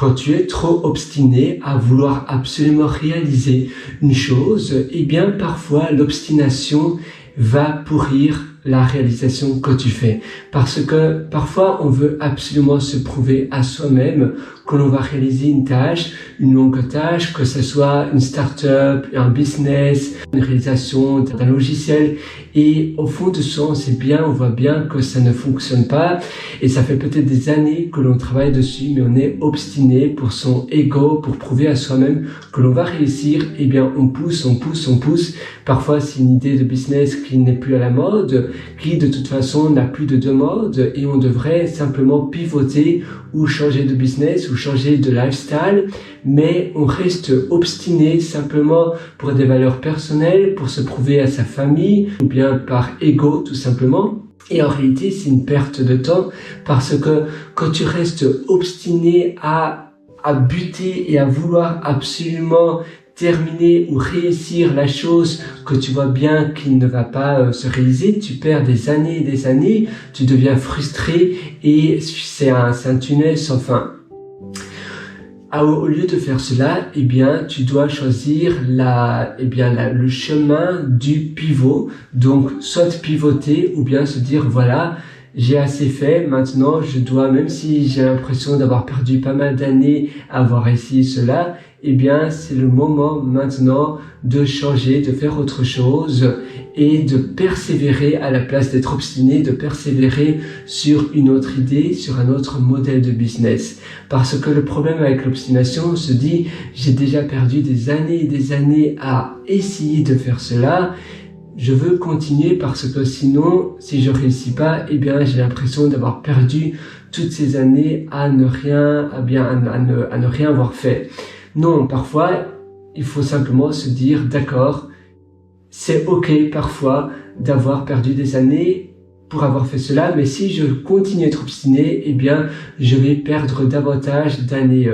Quand tu es trop obstiné à vouloir absolument réaliser une chose, eh bien parfois l'obstination va pourrir la réalisation que tu fais. Parce que parfois on veut absolument se prouver à soi-même que l'on va réaliser une tâche, une longue tâche, que ce soit une start-up, un business, une réalisation d'un logiciel. Et au fond de soi, on voit bien que ça ne fonctionne pas. Et ça fait peut-être des années que l'on travaille dessus, mais on est obstiné pour son ego, pour prouver à soi-même que l'on va réussir. Eh bien, on pousse. Parfois, c'est une idée de business qui n'est plus à la mode, qui de toute façon n'a plus de mode, et on devrait simplement pivoter ou changer de business ou changer de lifestyle, mais on reste obstiné simplement pour des valeurs personnelles, pour se prouver à sa famille ou bien par ego tout simplement. Et en réalité, c'est une perte de temps parce que quand tu restes obstiné à buter et à vouloir absolument terminer ou réussir la chose que tu vois bien qu'il ne va pas se réaliser, tu perds des années, tu deviens frustré et c'est un tunnel sans fin. Au lieu de faire cela, eh bien, tu dois choisir le chemin du pivot. Donc, soit pivoter ou bien se dire, voilà, j'ai assez fait, maintenant je dois, même si j'ai l'impression d'avoir perdu pas mal d'années à avoir essayé cela, eh bien c'est le moment maintenant de changer, de faire autre chose et de persévérer à la place d'être obstiné, de persévérer sur une autre idée, sur un autre modèle de business. Parce que le problème avec l'obstination, on se dit, j'ai déjà perdu des années à essayer de faire cela, je veux continuer parce que sinon, si je réussis pas, eh bien, j'ai l'impression d'avoir perdu toutes ces années à ne rien avoir fait. Non, parfois, il faut simplement se dire, d'accord, c'est ok parfois d'avoir perdu des années pour avoir fait cela, mais si je continue à être obstiné, eh bien, je vais perdre davantage d'années.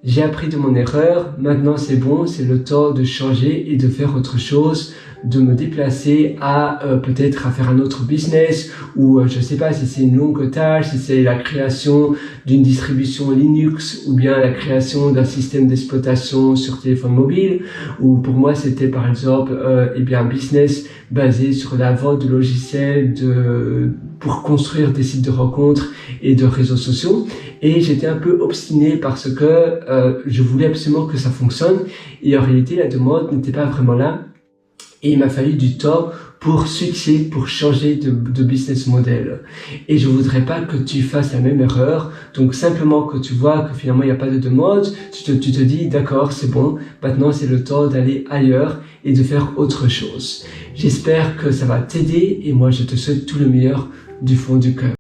J'ai appris de mon erreur, maintenant c'est bon, c'est le temps de changer et de faire autre chose, de me déplacer à peut-être à faire un autre business ou je sais pas si c'est une longue tâche, si c'est la création d'une distribution Linux ou bien la création d'un système d'exploitation sur téléphone mobile, ou pour moi c'était par exemple un business basé sur la vente de logiciels pour construire des sites de rencontres et de réseaux sociaux. Et j'étais un peu obstiné parce que je voulais absolument que ça fonctionne et en réalité la demande n'était pas vraiment là. Et il m'a fallu du temps pour switcher, pour changer de business model. Et je voudrais pas que tu fasses la même erreur. Donc simplement que tu vois que finalement il n'y a pas de demande, tu te dis d'accord, c'est bon, maintenant c'est le temps d'aller ailleurs et de faire autre chose. J'espère que ça va t'aider et moi je te souhaite tout le meilleur du fond du cœur.